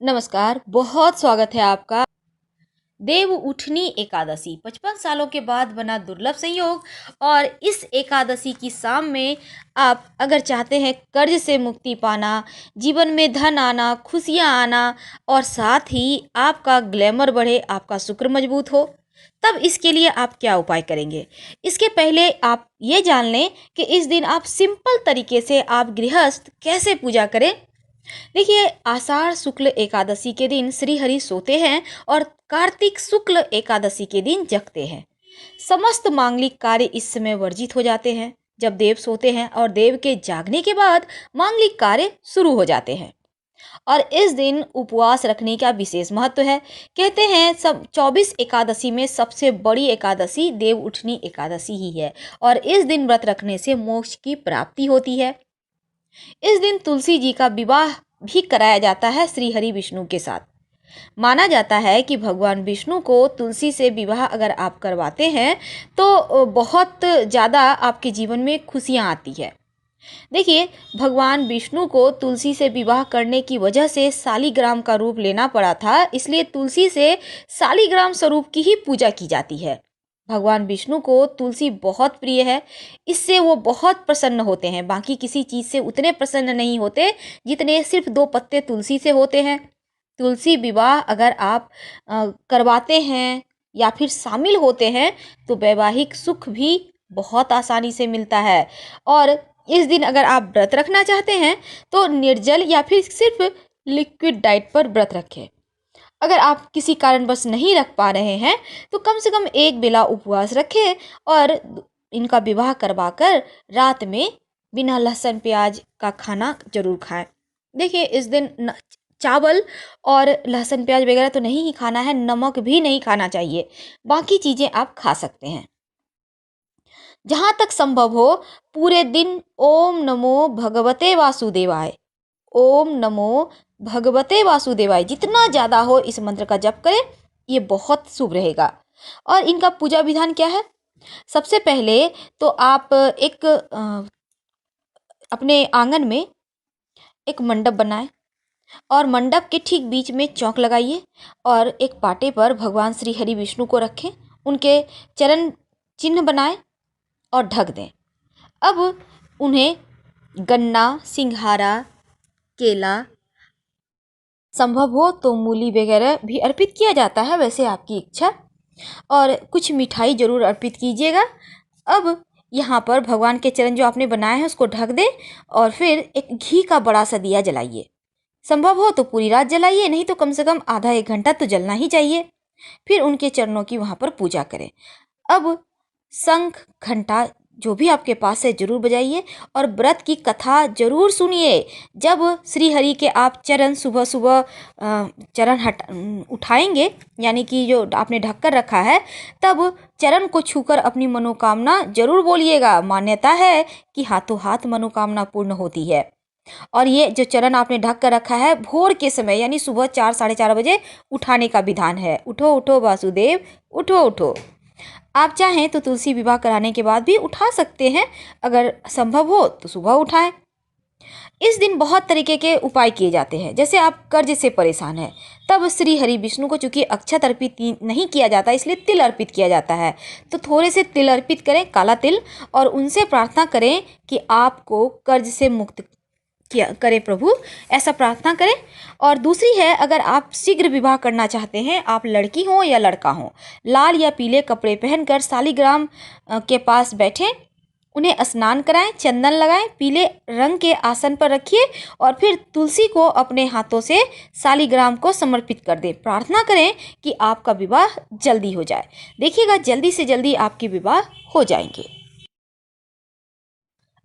नमस्कार, बहुत स्वागत है आपका। देव उठनी एकादशी 55 सालों के बाद बना दुर्लभ संयोग। और इस एकादशी की शाम में आप अगर चाहते हैं कर्ज से मुक्ति पाना, जीवन में धन आना, खुशियां आना और साथ ही आपका ग्लैमर बढ़े, आपका शुक्र मजबूत हो, तब इसके लिए आप क्या उपाय करेंगे? इसके पहले आप ये जान लें कि इस दिन आप सिंपल तरीके से आप गृहस्थ कैसे पूजा करें। देखिए, आषाढ़ शुक्ल एकादशी के दिन श्री हरि सोते हैं और कार्तिक शुक्ल एकादशी के दिन जगते हैं। समस्त मांगलिक कार्य इस समय वर्जित हो जाते हैं जब देव सोते हैं, और देव के जागने के बाद मांगलिक कार्य शुरू हो जाते हैं। और इस दिन उपवास रखने का विशेष महत्व है। कहते हैं सब 24 एकादशी में सबसे बड़ी एकादशी देव उठनी एकादशी ही है, और इस दिन व्रत रखने से मोक्ष की प्राप्ति होती है। इस दिन तुलसी जी का विवाह भी कराया जाता है श्री हरि विष्णु के साथ। माना जाता है कि भगवान विष्णु को तुलसी से विवाह अगर आप करवाते हैं तो बहुत ज़्यादा आपके जीवन में खुशियाँ आती है। देखिए, भगवान विष्णु को तुलसी से विवाह करने की वजह से शालिग्राम का रूप लेना पड़ा था, इसलिए तुलसी से शालिग्राम स्वरूप की ही पूजा की जाती है। भगवान विष्णु को तुलसी बहुत प्रिय है, इससे वो बहुत प्रसन्न होते हैं। बाकी किसी चीज़ से उतने प्रसन्न नहीं होते जितने सिर्फ 2 पत्ते तुलसी से होते हैं। तुलसी विवाह अगर आप करवाते हैं या फिर शामिल होते हैं तो वैवाहिक सुख भी बहुत आसानी से मिलता है। और इस दिन अगर आप व्रत रखना चाहते हैं तो निर्जल या फिर सिर्फ लिक्विड डाइट पर व्रत रखें। अगर आप किसी कारणवश नहीं रख पा रहे हैं तो कम से कम एक बेला उपवास रखें और इनका विवाह करवाकर रात में बिना लहसुन प्याज का खाना जरूर खाएं। देखिए, इस दिन चावल और लहसुन प्याज वगैरह तो नहीं ही खाना है, नमक भी नहीं खाना चाहिए। बाकी चीज़ें आप खा सकते हैं। जहाँ तक संभव हो पूरे दिन ओम नमो भगवते वासुदेवाय, ओम नमो भगवते वासुदेवाय जितना ज़्यादा हो इस मंत्र का जप करें, ये बहुत शुभ रहेगा। और इनका पूजा विधान क्या है? सबसे पहले तो आप एक अपने आंगन में एक मंडप बनाएं और मंडप के ठीक बीच में चौक लगाइए और एक पाटे पर भगवान श्री हरि विष्णु को रखें, उनके चरण चिन्ह बनाएं और ढक दें। अब उन्हें गन्ना, सिंघाड़ा, केला, संभव हो तो मूली वगैरह भी अर्पित किया जाता है, वैसे आपकी इच्छा, और कुछ मिठाई जरूर अर्पित कीजिएगा। अब यहाँ पर भगवान के चरण जो आपने बनाए हैं उसको ढक दें और फिर एक घी का बड़ा सा दिया जलाइए। संभव हो तो पूरी रात जलाइए, नहीं तो कम से कम आधा 1 घंटा तो जलना ही चाहिए। फिर उनके चरणों की वहाँ पर पूजा करें। अब शंख, घंटा जो भी आपके पास है जरूर बजाइए और व्रत की कथा जरूर सुनिए। जब श्री हरि के आप चरण सुबह सुबह चरण उठाएंगे, यानी कि जो आपने ढककर रखा है, तब चरण को छूकर अपनी मनोकामना जरूर बोलिएगा। मान्यता है कि हाथों हाथ मनोकामना पूर्ण होती है। और ये जो चरण आपने ढक कर रखा है, भोर के समय यानी सुबह 4 साढ़े 4 बजे उठाने का विधान है। उठो उठो वासुदेव, उठो उठो। आप चाहें तो तुलसी विवाह कराने के बाद भी उठा सकते हैं, अगर संभव हो तो सुबह उठाएं। इस दिन बहुत तरीके के उपाय किए जाते हैं। जैसे आप कर्ज से परेशान हैं, तब श्री हरि विष्णु को चूंकि अक्षत अर्पित नहीं किया जाता, इसलिए तिल अर्पित किया जाता है। तो थोड़े से तिल अर्पित करें, काला तिल, और उनसे प्रार्थना करें कि आपको कर्ज से मुक्त किया करें प्रभु, ऐसा प्रार्थना करें। और दूसरी है, अगर आप शीघ्र विवाह करना चाहते हैं, आप लड़की हो या लड़का हो, लाल या पीले कपड़े पहनकर शालिग्राम के पास बैठें, उन्हें स्नान कराएं, चंदन लगाएं, पीले रंग के आसन पर रखिए और फिर तुलसी को अपने हाथों से शालिग्राम को समर्पित कर दें। प्रार्थना करें कि आपका विवाह जल्दी हो जाए। देखिएगा, जल्दी से जल्दी आपके विवाह हो जाएंगे।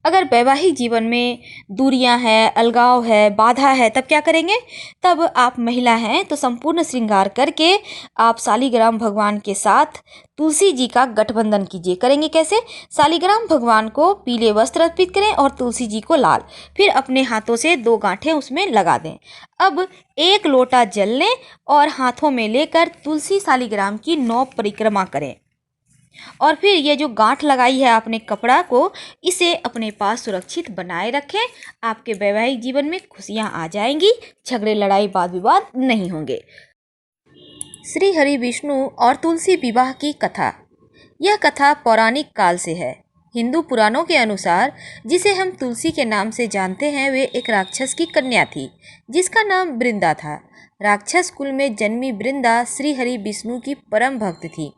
अगर वैवाहिक जीवन में दूरियां हैं, अलगाव है, बाधा है, तब क्या करेंगे? तब आप महिला हैं तो संपूर्ण श्रृंगार करके आप शालिग्राम भगवान के साथ तुलसी जी का गठबंधन कीजिए। करेंगे कैसे? शालिग्राम भगवान को पीले वस्त्र अर्पित करें और तुलसी जी को लाल, फिर अपने हाथों से 2 गांठें उसमें लगा दें। अब 1 लोटा जल लें और हाथों में लेकर तुलसी शालिग्राम की 9 परिक्रमा करें। और फिर ये जो गांठ लगाई है आपने कपड़ा को, इसे अपने पास सुरक्षित बनाए रखें। आपके वैवाहिक जीवन में खुशियां आ जाएंगी, झगड़े लड़ाई वाद विवाद नहीं होंगे। श्री हरि विष्णु और तुलसी विवाह की कथा। यह कथा पौराणिक काल से है। हिंदू पुराणों के अनुसार जिसे हम तुलसी के नाम से जानते हैं, वे एक राक्षस की कन्या थी जिसका नाम वृंदा था। राक्षस कुल में जन्मी वृंदा श्री हरि विष्णु की परम भक्त थी।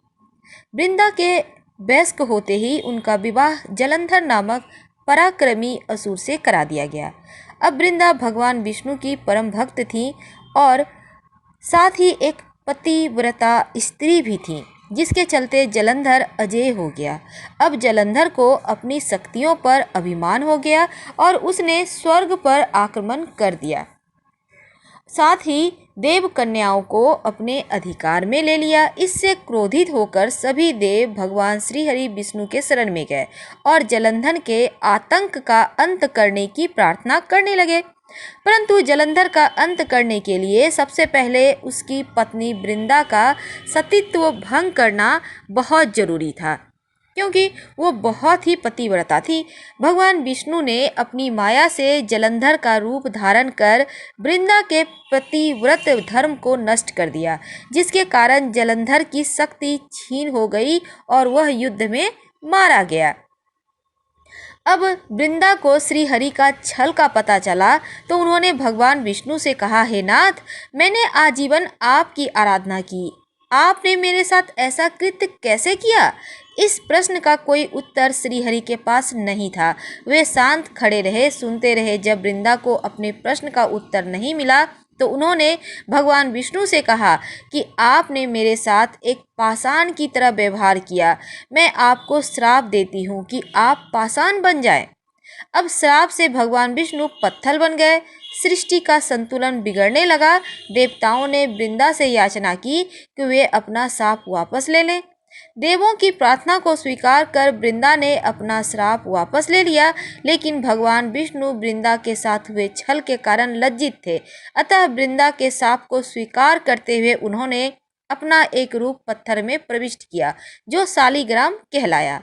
वृंदा के वयस्क होते ही उनका विवाह जलंधर नामक पराक्रमी असुर से करा दिया गया। अब वृंदा भगवान विष्णु की परम भक्त थी और साथ ही एक पतिव्रता स्त्री भी थी, जिसके चलते जलंधर अजेय हो गया। अब जलंधर को अपनी शक्तियों पर अभिमान हो गया और उसने स्वर्ग पर आक्रमण कर दिया। साथ ही देव कन्याओं को अपने अधिकार में ले लिया। इससे क्रोधित होकर सभी देव भगवान श्री हरि विष्णु के शरण में गए और जलंधर के आतंक का अंत करने की प्रार्थना करने लगे। परंतु जलंधर का अंत करने के लिए सबसे पहले उसकी पत्नी वृंदा का सतीत्व भंग करना बहुत जरूरी था, क्योंकि वो बहुत ही पतिव्रता थी। भगवान विष्णु ने अपनी माया से जलंधर का रूप धारण कर वृंदा के पतिव्रत धर्म को नष्ट कर दिया, जिसके कारण जलंधर की शक्ति छीन हो गई और वह युद्ध में मारा गया। अब वृंदा को श्री हरि का छल का पता चला तो उन्होंने भगवान विष्णु से कहा, हे नाथ, मैंने आजीवन आपकी आराधना की, आपने मेरे साथ ऐसा कृत्य कैसे किया? इस प्रश्न का कोई उत्तर श्री हरि के पास नहीं था। वे शांत खड़े रहे, सुनते रहे। जब वृंदा को अपने प्रश्न का उत्तर नहीं मिला तो उन्होंने भगवान विष्णु से कहा कि आपने मेरे साथ एक पाषाण की तरह व्यवहार किया। मैं आपको श्राप देती हूँ कि आप पाषाण बन जाएं। अब श्राप से भगवान विष्णु पत्थर बन गए। सृष्टि का संतुलन बिगड़ने लगा। देवताओं ने वृंदा से याचना की कि वे अपना श्राप वापस ले लें। देवों की प्रार्थना को स्वीकार कर वृंदा ने अपना श्राप वापस ले लिया, लेकिन भगवान विष्णु वृंदा के साथ हुए छल के कारण लज्जित थे। अतः वृंदा के श्राप को स्वीकार करते हुए उन्होंने अपना एक रूप पत्थर में प्रविष्ट किया, जो शालिग्राम कहलाया।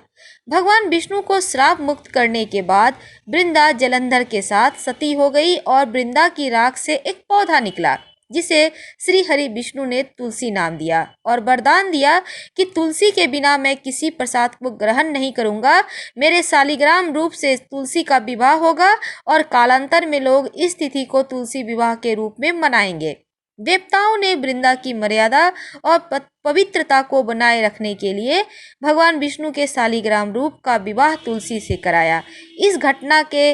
भगवान विष्णु को श्राप मुक्त करने के बाद वृंदा जलंधर के साथ सती हो गई और वृंदा की राख से एक पौधा निकला, जिसे श्री हरि विष्णु ने तुलसी नाम दिया और वरदान दिया कि तुलसी के बिना मैं किसी प्रसाद को ग्रहण नहीं करूंगा। मेरे शालिग्राम रूप से तुलसी का विवाह होगा और कालांतर में लोग इस तिथि को तुलसी विवाह के रूप में मनाएंगे। देवताओं ने वृंदा की मर्यादा और पवित्रता को बनाए रखने के लिए भगवान विष्णु के शालिग्राम रूप का विवाह तुलसी से कराया। इस घटना के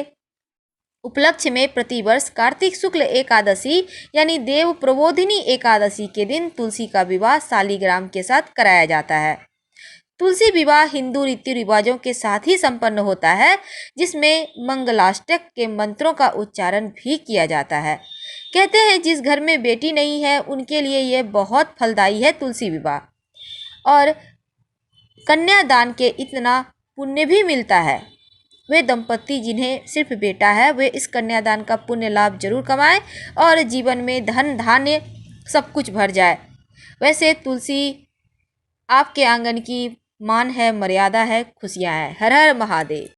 उपलक्ष्य में प्रतिवर्ष कार्तिक शुक्ल एकादशी यानी देव प्रबोधिनी एकादशी के दिन तुलसी का विवाह शालिग्राम के साथ कराया जाता है। तुलसी विवाह हिंदू रीति रिवाजों के साथ ही संपन्न होता है, जिसमें मंगलाष्टक के मंत्रों का उच्चारण भी किया जाता है। कहते हैं जिस घर में बेटी नहीं है उनके लिए यह बहुत फलदायी है तुलसी विवाह, और कन्यादान के इतना पुण्य भी मिलता है। वे दंपति जिन्हें सिर्फ बेटा है, वे इस कन्यादान का पुण्य लाभ जरूर कमाएं और जीवन में धन धान्य सब कुछ भर जाए। वैसे तुलसी आपके आंगन की मान है, मर्यादा है, खुशियां है। हर हर महादेव।